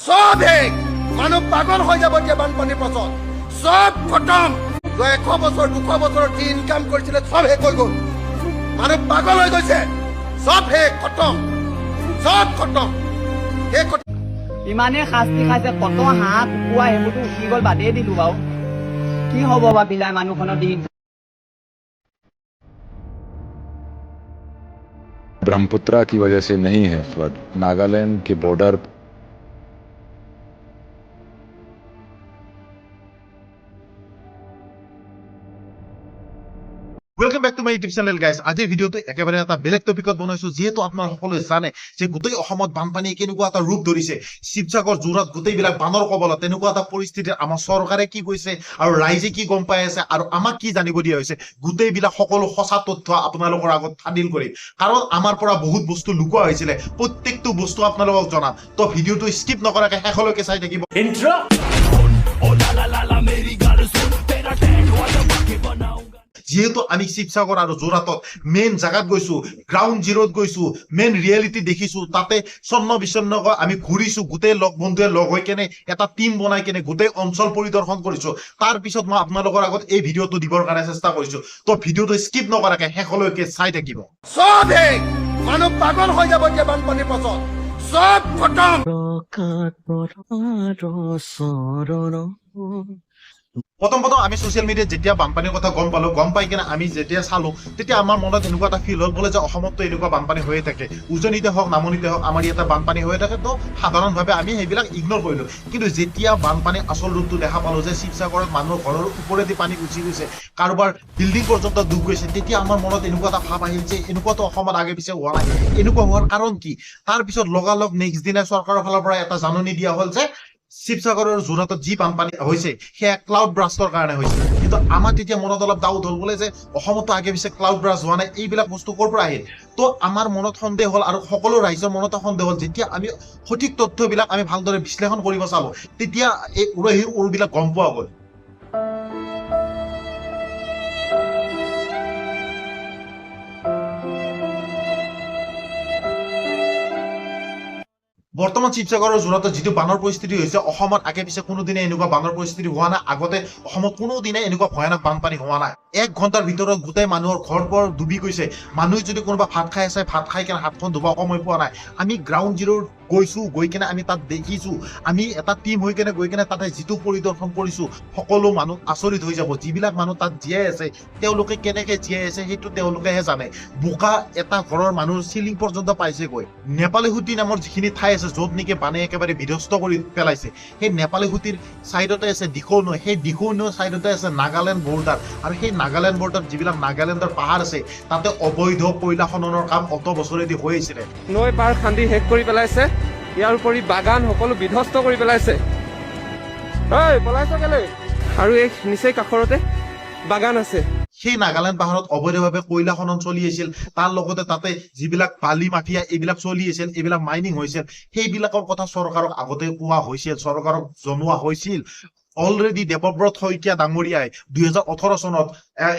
সব শেষ মানুহ পাগল হৈ যাব এতিয়া বানপানীৰ পাছত সব খতম 100 বছৰ 200 বছৰৰ যি ইনকাম কৰিছিলে সব শেষ হৈ গ'ল মানুহ পাগল হৈ গৈছে সব শেষ খতম সব খতম শেষ ইমানে শাস্তি খাইছে কত হাঁহ কুকুৰা সেইবোৰতো উঠি গ'ল বাদেই দিলো বাৰু কি হ'ব বা বিলাই মানুহখনৰ দিন ब्रह्मपुत्रा की वजह से नहीं है flood Nagaland K border Welcome back to my YouTube channel guys. আজিৰ ভিডিঅ'টো একেবাৰে এটা বেলেগ টপিকত বনাইছো যেহেতু আপোনালোক সকলোৱে জানে যে গোটেই অসমত বানপানী কেনেকুৱা এটা ৰূপ ধৰিছে শিৱসাগৰ যোৰহাট গোটেইবিলাক বানৰ কবলত তেনেকুৱা এটা পৰিস্থিতিত আমাৰ চৰকাৰে কি কৈছে আৰু ৰাইজে কি গম পাই আছে আৰু আমাক কি জানিব দিয়া হৈছে গোটেইবিলাক সকলো সঁচা তথ্য আপোনালোকৰ আগত ফাদিল কৰিম কাৰণ আমাৰ পৰা বহুত বস্তু লুকোৱা হৈছিলে প্ৰত্যেকটো বস্তু আপোনালোকক জনাম তো ভিডিঅ'টো স্কিপ নকৰাকৈ শেষলৈকে চাই থাকিব ইন্ট্ৰো যেহেতু আমি শিৱসাগৰ আৰু যোৰহাটত মেইন জাগাত গৈছো গ্ৰাউণ্ড জিৰোত গৈছো মেইন ৰিয়েলিটি দেখিছো তাতে চন্ন বিচন্নকৈ আমি ঘূৰিছো গোটেই লগ বন্ধুৱে লগ হৈ কেনে এটা টিম বনাই কেনে গোটেই অঞ্চল পৰিদৰ্শন কৰিছো তাৰ পিছত মই আপোনালোকৰ আগত এই ভিডিঅ'টো দিবৰ কাৰণে চেষ্টা কৰিছো তো ভিডিঅ'টো স্কিপ নকৰাকৈ শেষলৈকে চাই থাকিব সব শেষ মানুহ পাগল হৈ যাব এতিয়া বানপানীৰ পাছত সব খতম প্ৰথম আমি সোশ্যাল মিডিয়াত যেতিয়া বানপানীৰ কথা গম পালো গম পাই কিনে আমি যেতিয়া চালো তেতিয়া আমাৰ মনত এনেকুৱা এটা ফিল হ'ল বোলে যে অসমতো এনেকুৱা বানপানী হৈয়ে থাকে উজনিতে হওক নামনিতে হওক আমাৰ ইয়াতে বানপানী হৈয়ে থাকে তো সাধাৰণভাৱে আমি সেইবিলাক ইগনোৰ কৰিলো কিন্তু যেতিয়া বানপানী আচল ৰূপটো দেখা পালো যে শিৱসাগৰত মানুহৰ ঘৰৰ ওপৰেদি পানী গুচি গৈছে কাৰোবাৰ বিল্ডিং পৰ্যন্ত ডুব গৈছে তেতিয়া আমাৰ মনত এনেকুৱা এটা ভাৱ আহিল যে এনেকুৱাতো অসমত আগে পিছে হোৱা নাই এনেকুৱা হোৱাৰ কাৰণ কি তাৰপিছত লগালগ নেক্সট দিনা চৰকাৰৰ ফালৰ পৰা এটা জাননী দিয়া হ'ল যে শিৱসাগৰৰ যোৰহাটত যি বানপানী হৈছে সেয়া ক্লাউড ব্ৰাষ্টৰ কাৰণে হৈছে কিন্তু আমাৰ তেতিয়া মনত অলপ ডাউট হ'ল বোলে যে অসমতো আগে পিছে ক্লাউড ব্ৰাষ্ট হোৱা নাই এইবিলাক বস্তু ক'ৰ পৰা আহিল তো আমাৰ মনত সন্দেহ হ'ল আৰু সকলো ৰাইজৰ মনত সন্দেহ হ'ল যেতিয়া আমি সঠিক তথ্যবিলাক আমি ভালদৰে বিশ্লেষণ কৰিব চালো তেতিয়া এই উৰহীৰ উৰবিলাক গম পোৱা গ'ল বৰ্তমান শিৱসাগৰৰ যোৰহাটত যিটো বানৰ পৰিস্থিতি হৈছে অসমত আগে পিছে কোনোদিনে এনেকুৱা বানৰ পৰিস্থিতি হোৱা নাই আগতে অসমত কোনোদিনে এনেকুৱা ভয়ানক বানপানী হোৱা নাই 1 ঘণ্টাৰ ভিতৰত গোটেই মানুহৰ ঘৰ ডুবি গৈছে মানুহ যদি কোনোবা ভাত খাই আছে ভাত খাই কেনে হাতখন ধুব সময় পোৱা নাই আমি গ্ৰাউণ্ড জিৰোত গৈছো গৈ কেনে আমি তাত দেখিছো আমি এটা টিম হৈ কেনে গৈ কেনে তাতে যিটো পৰিদৰ্শন কৰিছো সকলো মানুহ আচৰিত হৈ যাব যিবিলাক মানুহ তাত জীয়াই আছে তেওঁলোকে কেনেকে জীয়াই আছে সেইটো তেওঁলোকেহে জানে বোকা এটা ঘৰৰ মানুহৰ চিলিং পৰ্যন্ত পাইছেগৈ নেপালী হুটি নামৰ যিখিনি ঠাই আছে য'ত নেকি বানে একেবাৰে বিধ্বস্ত কৰি পেলাইছে সেই নেপালী হুটিৰ চাইডতে আছে দিখৌ নৈ সেই দিখৌ নৈৰ চাইডতে আছে নাগালেণ্ড বৰ্ডাৰ আৰু সেই নাগালেণ্ড বৰ্ডাৰ যিবিলাক নাগালেণ্ডৰ পাহাৰ আছে তাতে অবৈধ কয়লা খননৰ কাম অত বছৰেদি হৈ আছিলে নৈ পাৰ খান্দি শেষ কৰি পেলাইছে ইয়াৰ উপৰি বাগান সকলো বিধ্বস্ত কৰি পেলাইছে আৰু এই নিচেই কাষৰতে বাগান আছে সেই নাগালেণ্ড পাহাৰত অবৈধভাৱে কয়লা খনন চলি আছিল তাৰ লগতে তাতে যিবিলাক বালি মাফিয়া এইবিলাক চলি আছিল এইবিলাক মাইনিং হৈছিল সেইবিলাকৰ কথা চৰকাৰক আগতে কোৱা হৈছিল চৰকাৰক জনোৱা হৈছিল অলৰেডি দেৱব্ৰত শইকীয়া ডাঙৰীয়াই 2018 চনত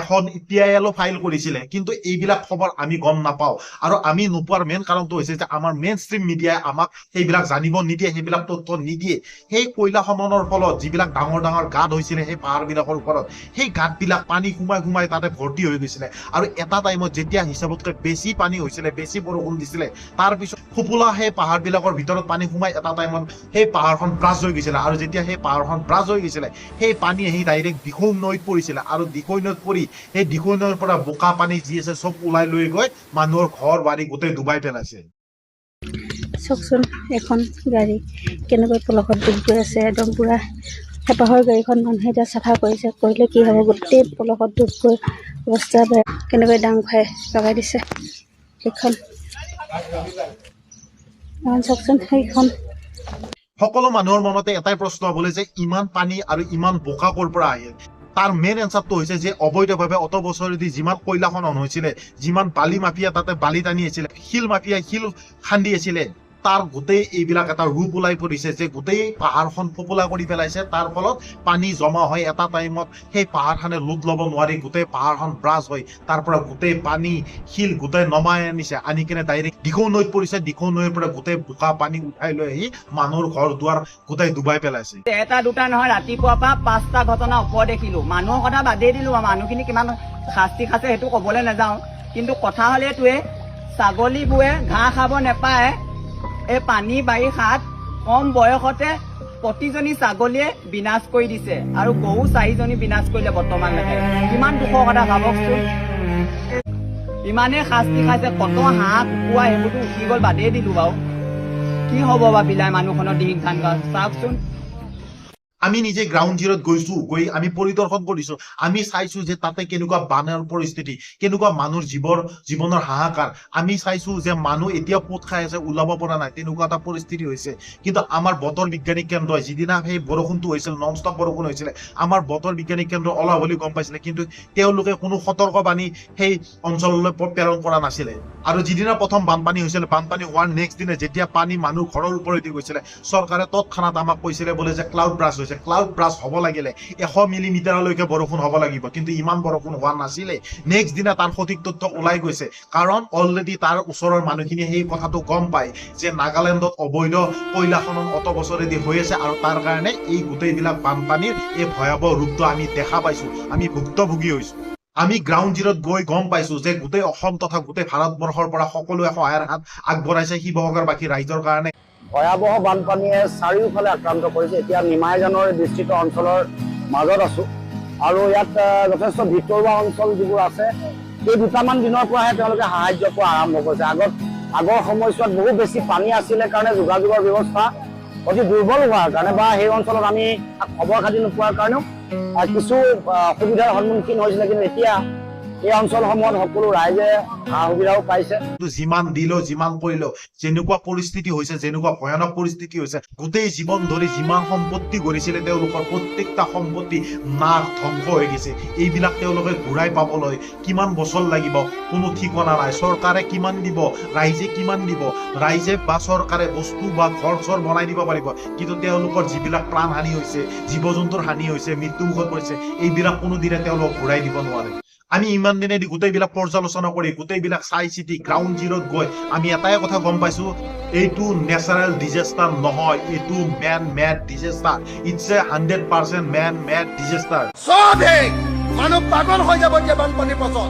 এখন PIL ফাইল কৰিছিলে কিন্তু এইবিলাক খবৰ আমি গম নাপাওঁ আৰু আমি নোপোৱাৰ মেইন কাৰণটো হৈছে যে আমাৰ মেইন ষ্ট্ৰীম মিডিয়াই আমাক সেইবিলাক জানিব নিদিয়ে সেইবিলাক তথ্য নিদিয়ে সেই কয়লা খননৰ ফলত যিবিলাক ডাঙৰ ডাঙৰ গাঁত হৈছিলে সেই পাহাৰবিলাকৰ ওপৰত সেই গাঁতবিলাক পানী সোমাই তাতে ভৰ্তি হৈ গৈছিলে আৰু এটা টাইমত যেতিয়া হিচাপতকৈ বেছি পানী হৈছিলে বেছি বৰষুণ দিছিলে তাৰপিছত ফুপুলা সেই পাহাৰবিলাকৰ ভিতৰত পানী সোমাই এটা টাইমত সেই পাহাৰখন ব্ৰাষ্ট হৈ গৈছিলে আৰু যেতিয়া সেই পাহাৰখন ব্ৰাষ্ট হৈ গৈছিলে সেই পানী আহি ডাইৰেক্ট দিখৌ নৈত পৰিছিলে আৰু দিখৌ নৈত পৰি সেই দিখৌ নৈৰ পৰা বোকা পানী যি আছে চব ওলাই লৈ গৈ মানুহৰ ঘৰ বাৰী গোটেই ডুবাই পেলাইছে চাওকচোন এখন গাড়ী কেনেকৈ পলসত ডুব গৈ আছে একদম পুৰা হেঁপাহৰ গাড়ীখন মানুহে এতিয়া চাফা কৰিছে কৰিলে কি হ'ব গোটেই পলসত ডুব গৈ অৱস্থা বেয়া কেনেকৈ ডাং খুৱাই লগাই দিছে সেইখন চাওকচোন সেইখন সকলো মানুহৰ মনতে এটাই প্ৰশ্ন হ'বলৈ যে ইমান পানী আৰু ইমান বোকা ক'ৰ পৰা আহিল তাৰ মেইন এনচাৰটো হৈছে যে অবৈধভাৱে অত বছৰেদি যিমান কয়লা খনন হৈছিলে যিমান বালি মাফিয়া তাতে বালি টানি আছিলে শিল মাফিয়া শিল খান্দি আছিলে তাৰ গোটেই এইবিলাক এটা ৰূপ ওলাই পৰিছে যে গোটেই পাহাৰখন ফোপোলা কৰি পেলাইছে। তাৰ ফলত পানী জমা হয় এটা টাইমত সেই পাহাৰখনে লোড ল'ব নোৱাৰি গোটেই পাহাৰখন ব্ৰাছ হয়। তাৰ পৰা গোটেই পানী শিল গোটেই নমাই আনিছে, আনি কিনে ডাইৰেক্ট দিখৌ নৈত পৰিছে। দিখৌ নৈৰ পৰা গোটেই বোকা পানী উঠাই লৈ আহি মানুহৰ ঘৰ দুৱাৰ গোটেই ডুবাই পেলাইছে। এটা দুটা নহয়, ৰাতিপুৱাৰ পৰা 5টা ঘটনা ওপৰ দেখিলো। মানুহৰ কথা বাদেই দিলো, মানুহখিনি কিমান শাস্তি খাইছে সেইটো ক'বলৈ নাযাওঁ। কিন্তু কথা হ'ল এইটোৱে, ছাগলীবোৰে ঘাঁহ খাব নেপায়। এই পানী বাৰিষাত কম বয়সতে প্ৰতিজনী ছাগলীয়ে বিনাশ কৰি দিছে আৰু গৰু 4জনী বিনাশ কৰিলে বৰ্তমানলৈকে। কিমান দুখৰ কথা ভাবকচোন। ইমানেই শাস্তি খাইছে, কত হাঁহ কুকুৰা সেইবোৰতো উঠি গ'ল, বাদেই দিলো বাৰু। কি হ'ব বা বিলাই মানুহখনৰ দিন ধান গা চাওকচোন। আমি নিজে গ্ৰাউণ্ড জিৰ'ত গৈছো, গৈ আমি পৰিদৰ্শন কৰিছো। আমি চাইছো যে তাতে কেনেকুৱা বানৰ পৰিস্থিতি, কেনেকুৱা মানুহৰ জীৱনৰ হাহাকাৰ। আমি চাইছো যে মানুহ এতিয়া পোত খাই আছে, ওলাব পৰা নাই, তেনেকুৱা এটা পৰিস্থিতি হৈছে। কিন্তু আমাৰ বতৰ বিজ্ঞানী কেন্দ্ৰই যিদিনা সেই বৰষুণটো হৈছিল, নন ষ্টপ বৰষুণ হৈছিলে, আমাৰ বতৰ বিজ্ঞানী কেন্দ্ৰ ওলাব বুলি গম পাইছিলে, কিন্তু তেওঁলোকে কোনো সতৰ্কবাণী সেই অঞ্চললৈ প্ৰেৰণ কৰা নাছিলে। আৰু যিদিনা প্ৰথম বানপানী হৈছিল, বানপানী হোৱাৰ নেক্সট দিনা যেতিয়া পানী মানুহ ঘৰৰ ওপৰেদি গৈছিলে, চৰকাৰে তৎক্ষণাত আমাক কৈছিলে বোলে যে ক্লাউড ব্ৰাছ হৈছে। ক্লাউড ব্ৰাছ হ'ব লাগিলে 100 মিলিমিটাৰলৈকে বৰষুণ হ'ব লাগিব, কিন্তু ইমান বৰষুণ হোৱা নাছিলে। নেক্সট দিনা তাৰ সঠিক তথ্য ওলাই গৈছে, কাৰণ অলৰেডি তাৰ ওচৰৰ মানুহখিনিয়ে সেই কথাটো গম পায় যে নাগালেণ্ডত অবৈধ কয়লা খনন অত বছৰেদি হৈ আছে, আৰু তাৰ কাৰণে এই গোটেইবিলাক বানপানীৰ এই ভয়াৱহ ৰূপটো আমি দেখা পাইছো, আমি ভুক্তভোগী হৈছো। আমি গ্ৰাউণ্ড জিৰ'ত গৈ গম পাইছো যে গোটেই অসম তথা গোটেই ভাৰতবৰ্ষৰ পৰা সকলোৱে সহায়ৰ হাত আগবঢ়াইছে শিৱসাগৰবাসী ৰাইজৰ কাৰণে। ভয়াৱহ বানপানীয়ে চাৰিওফালে আক্ৰান্ত কৰিছে। এতিয়া নিমাইজানৰ বিস্তৃত অঞ্চলৰ মাজত আছো, আৰু ইয়াত যথেষ্ট ভিতৰুৱা অঞ্চল যিবোৰ আছে, এই দুটামান দিনৰ পৰাহে তেওঁলোকে সাহায্য পোৱা আৰম্ভ কৰিছে। আগৰ সময়ছোৱাত বহু বেছি পানী আছিলে কাৰণে যোগাযোগৰ ব্যৱস্থা অতি দুৰ্বল হোৱাৰ কাৰণে বা সেই অঞ্চলত আমি খবৰ খাতি নোপোৱাৰ কাৰণেও কিছু অসুবিধাৰ সন্মুখীন হৈছিলে। কিন্তু এতিয়া এই অঞ্চলসমূহত সকলো ৰাইজে সা সুবিধাও পাইছে। যিমান দিলেও যিমান কৰিলেও যেনেকুৱা পৰিস্থিতি হৈছে, যেনেকুৱা ভয়ানক পৰিস্থিতি হৈছে, গোটেই জীৱন ধৰি যিমান সম্পত্তি গঢ়িছিলে তেওঁলোকৰ প্ৰত্যেকটা সম্পত্তি নাশ ধ্বংস হৈ গৈছে। এইবিলাক তেওঁলোকে ঘূৰাই পাবলৈ কিমান বছৰ লাগিব কোনো ঠিকনা নাই। চৰকাৰে কিমান দিব, ৰাইজে কিমান দিব, ৰাইজে বা চৰকাৰে বস্তু বা ঘৰ চৰ বনাই দিব পাৰিব, কিন্তু তেওঁলোকৰ যিবিলাক প্ৰাণ হানি হৈছে, জীৱ জন্তুৰ হানি হৈছে, মৃত্যুমুখত পৰিছে, এইবিলাক কোনোদিনে তেওঁলোক ঘূৰাই দিব নোৱাৰে। আমি ইমান দিনেদি গোটেইবিলাক পৰ্যালোচনা কৰি গোটেইবিলাক চাই চিতি গ্ৰাউণ্ড জিৰ'ত গৈ আমি এটাই কথা গম পাইছো, এইটো নেচাৰেল ডিজাষ্টাৰ নহয়, এইটো man made disaster. It's a 100% man made disaster. চব শেষ, মানুহ পাগল হৈ যাব এতিয়া বানপানীৰ পাছত,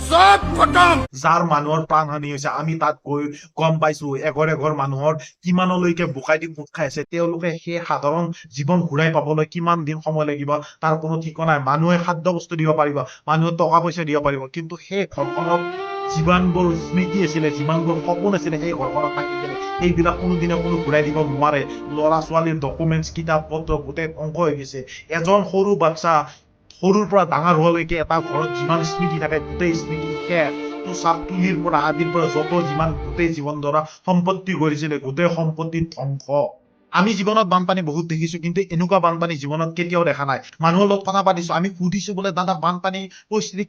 চব খতম। যাৰ মানুহৰ প্ৰাণহানি হৈছে, আমি তাত গৈ গম পাইছো এঘৰ এঘৰ মানুহৰ কিমানলৈকে বোকাই দি পোত খাই আছে। তেওঁলোকে সেই সাধাৰণ জীৱন ঘূৰাই পাবলৈ কিমান দিন সময় লাগিব তাৰ কোনো ঠিকনা নাই। মানুহে খাদ্য বস্তু দিব পাৰিব, মানুহে টকা পইচা দিব পাৰিব, কিন্তু সেই ঘৰখনত যিমানবোৰ স্মৃতি আছিলে, যিমানবোৰ সপোন আছিলে, সেই ঘৰখনত থাকি গ'লে সেইবিলাক কোনোদিনে কোনো ঘূৰাই দিব নোৱাৰে। ল'ৰা ছোৱালীৰ ডকুমেণ্টছ, কিতাপ পত্ৰ গোটেই ধ্বংস হৈ গৈছে। এজন সৰু বাচ্চা সৰুৰ পৰা ডাঙৰ হোৱালৈকে এটা ঘৰত যিমান স্মৃতি থাকে গোটেই স্মৃতি শেষ। তুলিৰ পৰা আদিৰ পৰা যত যিমান গোটেই জীৱন ধৰা সম্পত্তি গঢ়িছিলে গোটেই সম্পত্তি ধ্বংস। আমি জীৱনত বানপানী বহুত দেখিছো, কিন্তু এনেকুৱা বানপানী জীৱনত কেতিয়াও দেখা নাই। মানুহৰ লগত কথা পাতিছো, আমি সুধিছো বোলে দাদা বানপানী পৰিস্থিতি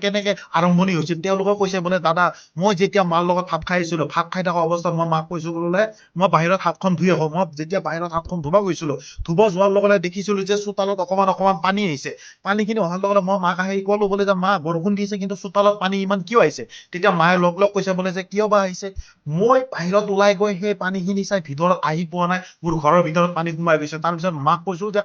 কেনেকে আৰম্ভণি হৈছিল। তেওঁলোকে কৈছে বোলে দাদা মই যেতিয়া মাৰ লগত ভাত খাই আছিলো, ভাত খাই থকা অৱস্থাত মই মাক কৈছো বোলে মই বাহিৰত হাতখন ধুই আহো। মই যেতিয়া বাহিৰত হাতখন ধুব গৈছিলো, ধুব যোৱাৰ লগে লগে দেখিছিলো যে চোতালত অকমান পানী আহিছে। পানীখিনি অহাৰ লগে মই মাক আহি কলো বোলে যে মা বৰষুণ দিছে কিন্তু চোতালত পানী ইমান কিয় আহিছে। তেতিয়া মায়ে লগ কৈছে বোলে যে কিয় বা আহিছে। মই বাহিৰত ওলাই গৈ সেই পানীখিনি চাই ভিতৰত আহি পোৱা নাই, মোৰ ঘৰৰ ভিতৰত পানী সোমাই গৈছে। তাৰপিছত মাক কৈছো যে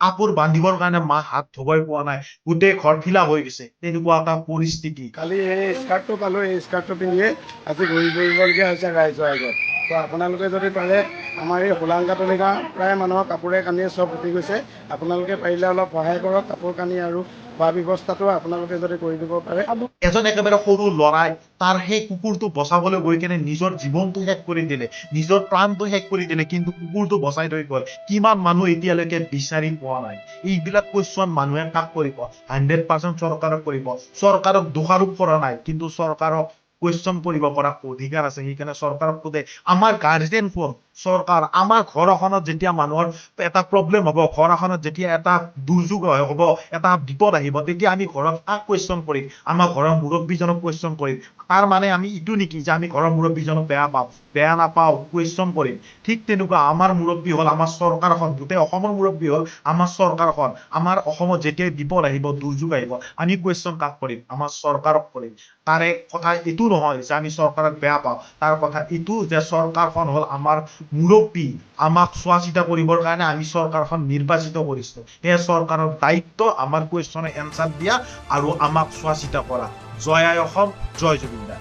কাপোৰ বান্ধিবৰ কাৰণে মা হাত ধুবই পোৱা নাই, গোটেই ঘৰ ফিলাপ হৈ গৈছে। তেনেকুৱা এটা পৰিস্থিতি। কালি এই স্কাৰ্টটো পালোঁ, এই স্কাৰ্টটো পিন্ধিয়ে আজি ঘূৰি ফুৰিবলগীয়া হৈছে ৰাইজৰ আগত। তো আপোনালোকে যদি পাৰে আমাৰ এই হোলাংগাটলিকা প্ৰায় মানুহৰ কাপোৰে কানিয়ে চব উঠি গৈছে। আপোনালোকে পাৰিলে অলপ সহায় কৰক, কাপোৰ কানি আৰু খোৱা ব্যৱস্থাটো আপোনালোকে যদি কৰি দিব পাৰে। এজন একেবাৰে সৰু ল'ৰাই তাৰ সেই কুকুৰটো বচাবলৈ গৈ কেনে নিজৰ জীৱনটো শেষ কৰি দিলে, নিজৰ প্ৰাণটো শেষ কৰি দিলে, কিন্তু কুকুৰটো বচাই থৈ গ'ল। কিমান মানুহ এতিয়ালৈকে বিচাৰি পোৱা নাই। এইবিলাক কোৱেশ্যন মানুহে কাক কৰিব? 100% চৰকাৰক কৰিব। চৰকাৰক দোষাৰোপ কৰা নাই, কিন্তু চৰকাৰক কোৱেশ্যন কৰিব পৰা অধিকাৰ আছে। সেইকাৰণে চৰকাৰক সোধে আমাৰ গাৰ্জেন কোন, চৰকাৰ আমাৰ ঘৰ এখনত যেতিয়া মানুহৰ এটা প্ৰব্লেম হ'ব, ঘৰ এখনত যেতিয়া এটা দুৰ্যোগ হ'ব, এটা বিপদ আহিব, তেতিয়া আমি ঘৰত কাক কুৱেশ্যন কৰিম? আমাৰ ঘৰৰ মুৰব্বীজনক কুৱেশ্যন কৰিম। তাৰ মানে আমি ইটো নেকি যে আমি ঘৰৰ মুৰব্বীজনক বেয়া নাপাওঁ, কুৱেশ্যন কৰিম? ঠিক তেনেকুৱা আমাৰ মুৰব্বী হ'ল আমাৰ চৰকাৰখন, গোটেই অসমৰ মুৰব্বী হ'ল আমাৰ চৰকাৰখন। আমাৰ অসমত যেতিয়া বিপদ আহিব, দুৰ্যোগ আহিব, আমি কুৱেশ্যন কাক কৰিম? আমাৰ চৰকাৰক কৰিম। তাৰে কথা এইটো নহয় যে আমি চৰকাৰক বেয়া পাওঁ, তাৰ কথা এইটো যে চৰকাৰখন হ'ল আমাৰ মুৰব্বী, আমাক চোৱা চিতা কৰিবৰ কাৰণে আমি চৰকাৰখন নিৰ্বাচিত কৰিছো। সেয়ে চৰকাৰৰ দায়িত্ব আমাৰ কুৱেশ্যনৰ এনচাৰ দিয়া আৰু আমাক চোৱা চিতা কৰা। জয় আই অসম, জয় জুবিন দা।